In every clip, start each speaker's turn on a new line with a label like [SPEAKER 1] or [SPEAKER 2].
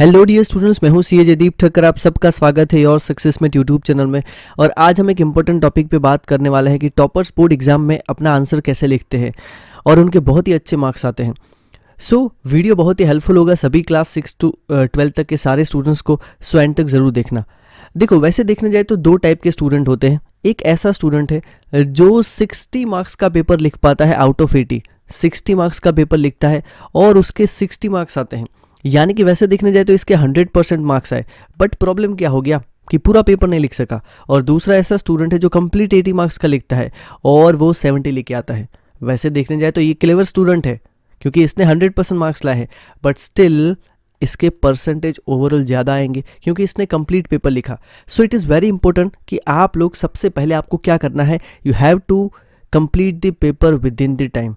[SPEAKER 1] Hello dear students, मैं हूं CA Jaideep Thakkar. आप सबका स्वागत है योर सक्सेस में यूट्यूब चैनल में। और आज हम एक इम्पोर्टेंट टॉपिक पे बात करने वाले हैं कि टॉपर्स बोर्ड एग्जाम में अपना आंसर कैसे लिखते हैं और उनके बहुत ही अच्छे मार्क्स आते हैं। वीडियो बहुत ही हेल्पफुल होगा सभी क्लास 6 to 12 तक के सारे स्टूडेंट्स को। एंड तक ज़रूर देखना। देखो, वैसे देखने जाए तो दो टाइप के स्टूडेंट होते हैं। एक ऐसा स्टूडेंट है जो 60 मार्क्स का पेपर लिख पाता है आउट ऑफ 80। 60 मार्क्स का पेपर लिखता है और उसके 60 मार्क्स आते हैं, यानी कि वैसे देखने जाए तो इसके 100% मार्क्स आए, बट प्रॉब्लम क्या हो गया कि पूरा पेपर नहीं लिख सका। और दूसरा ऐसा स्टूडेंट है जो कंप्लीट 80 मार्क्स का लिखता है और वो 70 लेके आता है। वैसे देखने जाए तो ये क्लेवर स्टूडेंट है क्योंकि इसने 100% मार्क्स लाए हैं, बट स्टिल इसके परसेंटेज ओवरऑल ज़्यादा आएंगे क्योंकि इसने कंप्लीट पेपर लिखा। So it is very important कि आप लोग सबसे पहले आपको क्या करना है, you have to complete the paper within the time.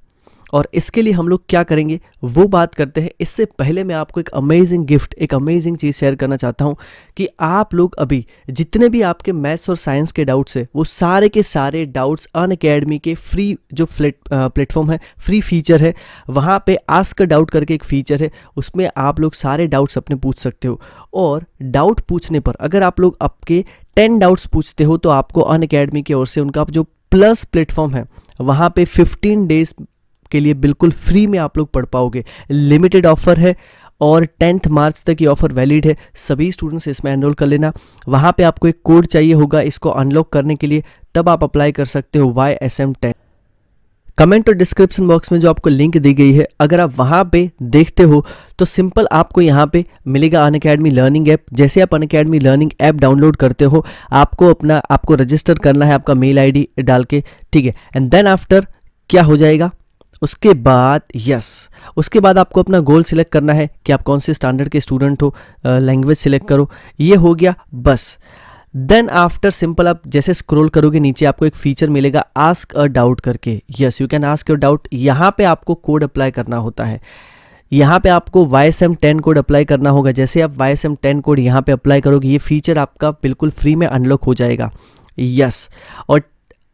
[SPEAKER 1] और इसके लिए हम लोग क्या करेंगे वो बात करते हैं। इससे पहले मैं आपको एक अमेजिंग गिफ्ट, एक अमेजिंग चीज़ शेयर करना चाहता हूँ कि आप लोग अभी जितने भी आपके मैथ्स और साइंस के डाउट्स है वो सारे के सारे डाउट्स अनअकैडमी के फ्री जो प्लेटफॉर्म है, फ्री फीचर है, वहाँ पे आस्क डाउट करके एक फीचर है, उसमें आप लोग सारे डाउट्स अपने पूछ सकते हो। और डाउट पूछने पर अगर आप लोग आपके 10 डाउट्स पूछते हो तो आपको अनअकैडमी की ओर से उनका जो प्लस प्लेटफॉर्म है वहाँ पे 15 डेज के लिए बिल्कुल फ्री में आप लोग पढ़ पाओगे। लिमिटेड ऑफर है और 10 मार्च तक ये ऑफर वैलिड है। सभी स्टूडेंट्स इसमें एनरोल कर लेना। वहाँ पे आपको एक कोड चाहिए होगा इसको अनलॉक करने के लिए, तब आप अप्लाई कर सकते हो YSM10। कमेंट और डिस्क्रिप्शन बॉक्स में जो आपको लिंक दी गई है, अगर आप वहाँ पे देखते हो तो सिंपल आपको यहाँ पे मिलेगा अनअकैडमी लर्निंग ऐप। जैसे आप अनअकैडमी लर्निंग ऐप डाउनलोड करते हो आपको रजिस्टर करना है आपका मेल ID डाल के, ठीक है। एंड देन आफ्टर क्या हो जाएगा, उसके बाद आपको अपना गोल सिलेक्ट करना है कि आप कौन से स्टैंडर्ड के स्टूडेंट हो, लैंग्वेज सिलेक्ट करो, ये हो गया बस। देन आफ्टर सिंपल आप जैसे स्क्रॉल करोगे नीचे आपको एक फीचर मिलेगा आस्क अ डाउट करके। Yes, you can ask your doubt. यहाँ पे आपको कोड अप्लाई करना होता है। यहाँ पे आपको YSM10 कोड अप्लाई करना होगा। जैसे आप YSM10 कोड यहाँ पे अप्लाई करोगे ये फीचर आपका बिल्कुल फ्री में अनलॉक हो जाएगा। यस,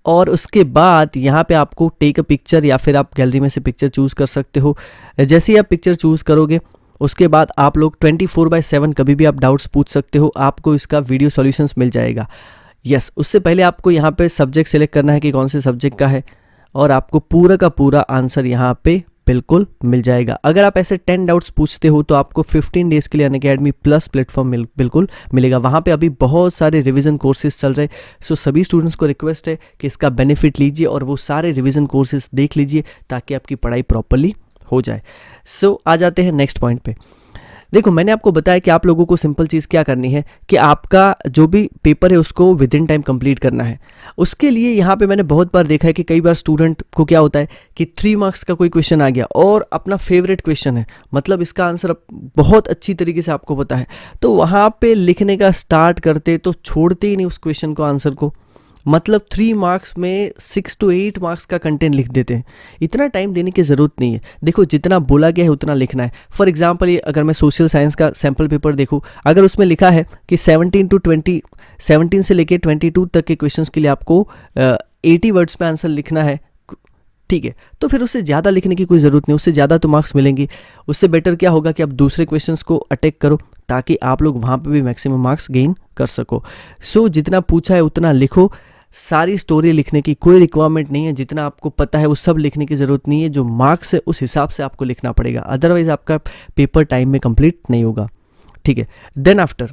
[SPEAKER 1] और उसके बाद यहाँ पे आपको टेक अ पिक्चर या फिर आप गैलरी में से पिक्चर चूज़ कर सकते हो। जैसे ही आप पिक्चर चूज़ करोगे उसके बाद आप लोग 24/7 कभी भी आप डाउट्स पूछ सकते हो, आपको इसका वीडियो सॉल्यूशंस मिल जाएगा। यस, उससे पहले आपको यहाँ पे सब्जेक्ट सेलेक्ट करना है कि कौन से सब्जेक्ट का है और आपको पूरा का पूरा आंसर यहाँ पे बिल्कुल मिल जाएगा। अगर आप ऐसे 10 डाउट्स पूछते हो तो आपको 15 डेज़ के लिए अनअकैडमी प्लस प्लेटफॉर्म बिल्कुल मिलेगा। वहाँ पे अभी बहुत सारे रिवीजन कोर्सेज चल रहे हैं। सो सभी स्टूडेंट्स को रिक्वेस्ट है कि इसका बेनिफिट लीजिए और वो सारे रिवीजन कोर्सेज देख लीजिए ताकि आपकी पढ़ाई प्रॉपरली हो जाए। आ जाते हैं नेक्स्ट पॉइंट पे। देखो, मैंने आपको बताया कि आप लोगों को सिंपल चीज़ क्या करनी है कि आपका जो भी पेपर है उसको विद इन टाइम कंप्लीट करना है। उसके लिए यहाँ पे मैंने बहुत बार देखा है कि कई बार स्टूडेंट को क्या होता है कि 3 मार्क्स का कोई क्वेश्चन आ गया और अपना फेवरेट क्वेश्चन है, मतलब इसका आंसर बहुत अच्छी तरीके से आपको पता है, तो वहाँ पे लिखने का स्टार्ट करते तो छोड़ते ही नहीं उस क्वेश्चन को, आंसर को। मतलब 3 मार्क्स में 6 to 8 मार्क्स का कंटेंट लिख देते हैं। इतना टाइम देने की ज़रूरत नहीं है। देखो, जितना बोला गया है उतना लिखना है। फॉर एग्जांपल ये अगर मैं सोशल साइंस का सैम्पल पेपर देखूँ, अगर उसमें लिखा है कि 17 से लेके 22 तक के क्वेश्चंस के लिए आपको 80 वर्ड्स में आंसर लिखना है, ठीक है, तो फिर उससे ज़्यादा लिखने की कोई ज़रूरत नहीं। उससे ज़्यादा तो मार्क्स मिलेंगे। उससे बेटर क्या होगा कि आप दूसरे क्वेश्चंस को अटैक करो ताकि आप लोग वहाँ पे भी मैक्सिमम मार्क्स गेन कर सको। जितना पूछा है उतना लिखो। सारी स्टोरी लिखने की कोई रिक्वायरमेंट नहीं है। जितना आपको पता है वो सब लिखने की ज़रूरत नहीं है। जो मार्क्स है उस हिसाब से आपको लिखना पड़ेगा, अदरवाइज आपका पेपर टाइम में कंप्लीट नहीं होगा, ठीक है। देन आफ्टर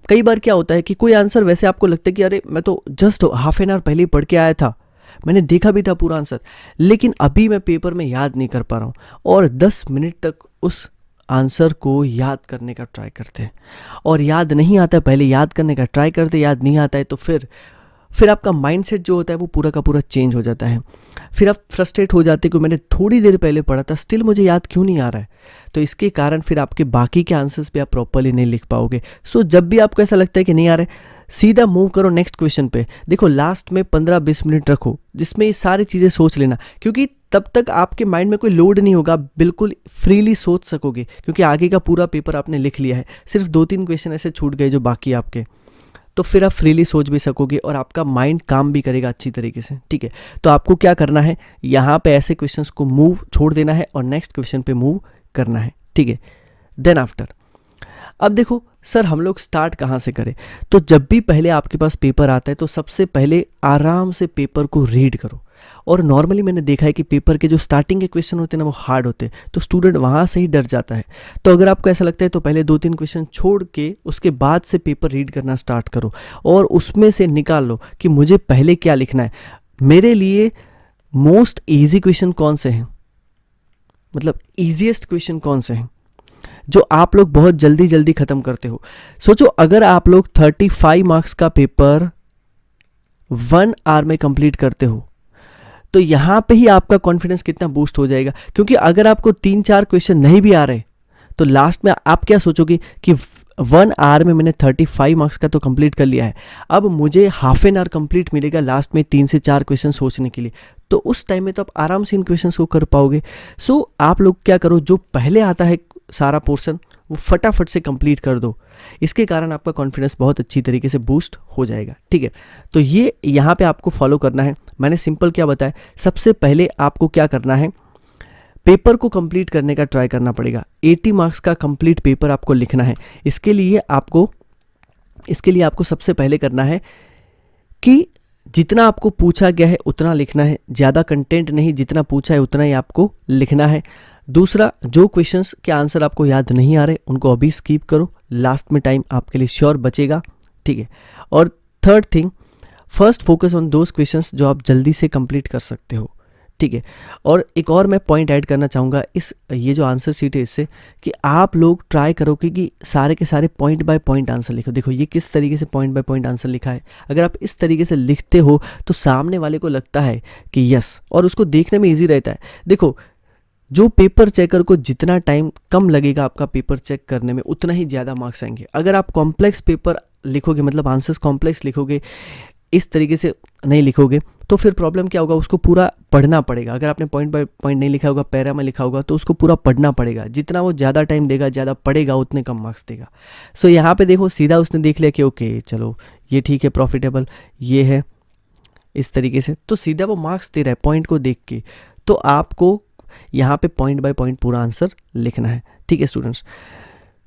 [SPEAKER 1] कई बार क्या होता है कि कोई आंसर वैसे आपको लगता है कि अरे मैं तो जस्ट हाफ एन आवर पहले ही पढ़ के आया था, मैंने देखा भी था पूरा आंसर, लेकिन अभी मैं पेपर में याद नहीं कर पा रहा हूँ, और 10 मिनट तक उस आंसर को याद करने का ट्राई करते हैं और याद नहीं आता है। पहले याद करने का ट्राई करते, याद नहीं आता है तो फिर आपका माइंडसेट जो होता है वो पूरा का पूरा चेंज हो जाता है। फिर आप फ्रस्ट्रेट हो जाते हैं कि मैंने थोड़ी देर पहले पढ़ा था, स्टिल मुझे याद क्यों नहीं आ रहा है। तो इसके कारण फिर आपके बाकी के आंसर्स भी आप प्रॉपर्ली नहीं लिख पाओगे। जब भी आपको ऐसा लगता है कि नहीं आ रहा है, सीधा मूव करो नेक्स्ट क्वेश्चन पे। देखो, लास्ट में 15-20 मिनट रखो जिसमें ये सारी चीज़ें सोच लेना, क्योंकि तब तक आपके माइंड में कोई लोड नहीं होगा, बिल्कुल फ्रीली सोच सकोगे क्योंकि आगे का पूरा पेपर आपने लिख लिया है। सिर्फ 2-3 क्वेश्चन ऐसे छूट गए जो बाकी आपके, तो फिर आप फ्रीली सोच भी सकोगे और आपका माइंड काम भी करेगा अच्छी तरीके से, ठीक है। तो आपको क्या करना है, यहाँ पे ऐसे क्वेश्चंस को छोड़ देना है और नेक्स्ट क्वेश्चन पे मूव करना है, ठीक है। देन आफ्टर अब देखो सर हम लोग स्टार्ट कहाँ से करें, तो जब भी पहले आपके पास पेपर आता है तो सबसे पहले आराम से पेपर को रीड करो। और नॉर्मली मैंने देखा है कि पेपर के जो स्टार्टिंग के क्वेश्चन होते हैं ना वो हार्ड होते हैं, तो स्टूडेंट वहाँ से ही डर जाता है। तो अगर आपको ऐसा लगता है तो पहले 2-3 क्वेश्चन छोड़ के उसके बाद से पेपर रीड करना स्टार्ट करो और उसमें से निकाल लो कि मुझे पहले क्या लिखना है। मेरे लिए मोस्ट ईजी क्वेश्चन कौन से हैं, मतलब ईजीएस्ट क्वेश्चन कौन से हैं जो आप लोग बहुत जल्दी जल्दी ख़त्म करते हो। सोचो अगर आप लोग 35 मार्क्स का पेपर 1 आवर में कंप्लीट करते हो तो यहाँ पे ही आपका कॉन्फिडेंस कितना बूस्ट हो जाएगा। क्योंकि अगर आपको 3-4 क्वेश्चन नहीं भी आ रहे तो लास्ट में आप क्या सोचोगे कि 1 आवर में मैंने 35 मार्क्स का तो कंप्लीट कर लिया है, अब मुझे हाफ एन आवर कंप्लीट मिलेगा लास्ट में 3 से 4 क्वेश्चन सोचने के लिए। तो उस टाइम में तो आप आराम से इन क्वेश्चंस को कर पाओगे। सो आप लोग क्या करो, जो पहले आता है सारा पोर्शन वो फटाफट से कंप्लीट कर दो। इसके कारण आपका कॉन्फिडेंस बहुत अच्छी तरीके से बूस्ट हो जाएगा। ठीक है, तो ये यहाँ पे आपको फॉलो करना है। मैंने सिंपल क्या बताया, सबसे पहले आपको क्या करना है, पेपर को कंप्लीट करने का ट्राई करना पड़ेगा। 80 मार्क्स का कंप्लीट पेपर आपको लिखना है। इसके लिए आपको सबसे पहले करना है कि जितना आपको पूछा गया है उतना लिखना है, ज़्यादा कंटेंट नहीं, जितना पूछा है उतना ही आपको लिखना है। दूसरा, जो क्वेश्चंस के आंसर आपको याद नहीं आ रहे उनको अभी स्किप करो, लास्ट में टाइम आपके लिए श्योर बचेगा। ठीक है, और third thing, first focus on those questions जो आप जल्दी से कंप्लीट कर सकते हो। ठीक है, और एक और मैं पॉइंट ऐड करना चाहूँगा ये जो आंसर शीट है इससे, कि आप लोग ट्राई करो कि सारे के सारे पॉइंट बाय पॉइंट आंसर लिखो। देखो ये किस तरीके से पॉइंट बाय पॉइंट आंसर लिखा है। अगर आप इस तरीके से लिखते हो तो सामने वाले को लगता है कि यस, और उसको देखने में ईजी रहता है। देखो जो पेपर चेकर को जितना टाइम कम लगेगा आपका पेपर चेक करने में उतना ही ज़्यादा मार्क्स आएंगे। अगर आप कॉम्प्लेक्स पेपर लिखोगे, मतलब आंसर्स कॉम्प्लेक्स लिखोगे, इस तरीके से नहीं लिखोगे तो फिर प्रॉब्लम क्या होगा, उसको पूरा पढ़ना पड़ेगा। अगर आपने पॉइंट बाय पॉइंट नहीं लिखा होगा, पैरा में लिखा होगा, तो उसको पूरा पढ़ना पड़ेगा। जितना वो ज़्यादा टाइम देगा, ज़्यादा पढ़ेगा, उतने कम मार्क्स देगा। सो यहाँ पे देखो सीधा उसने देख लिया कि ओके चलो ये ठीक है, प्रॉफिटेबल ये है, इस तरीके से, तो सीधा वो मार्क्स दे रहा है पॉइंट को देख के। तो आपको यहाँ पे पॉइंट बाय पॉइंट पूरा आंसर लिखना है। ठीक है स्टूडेंट्स,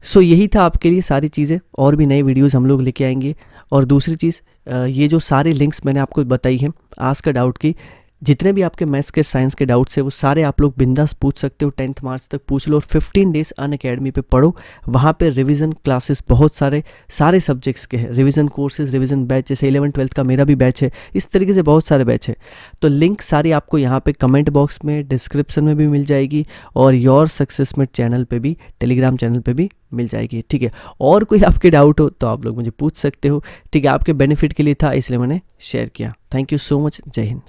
[SPEAKER 1] सो यही था आपके लिए सारी चीज़ें। और भी नए वीडियोस हम लोग लेके आएंगे। और दूसरी चीज़, ये जो सारे लिंक्स मैंने आपको बताई हैं आस्क का डाउट की, जितने भी आपके मैथ्स के साइंस के डाउट्स है वो सारे आप लोग बिंदास पूछ सकते हो। 10th मार्च तक पूछ लो और 15 डेज अनअकैडमी पे पढ़ो। वहाँ पे रिवीजन क्लासेस बहुत सारे सब्जेक्ट्स के हैं, रिवीजन कोर्सेज, रिवीजन बैच, जैसे 11th-12th का मेरा भी बैच है। इस तरीके से बहुत सारे बैच है। तो लिंक सारी आपको यहाँ पे कमेंट बॉक्स में, डिस्क्रिप्शन में भी मिल जाएगी और योर सक्सेसमेट चैनल पे भी, टेलीग्राम चैनल पे भी मिल जाएगी। ठीक है, और कोई आपके डाउट हो तो आप लोग मुझे पूछ सकते हो। ठीक है, आपके बेनिफिट के लिए था इसलिए मैंने शेयर किया। Thank you so much. जय हिंद।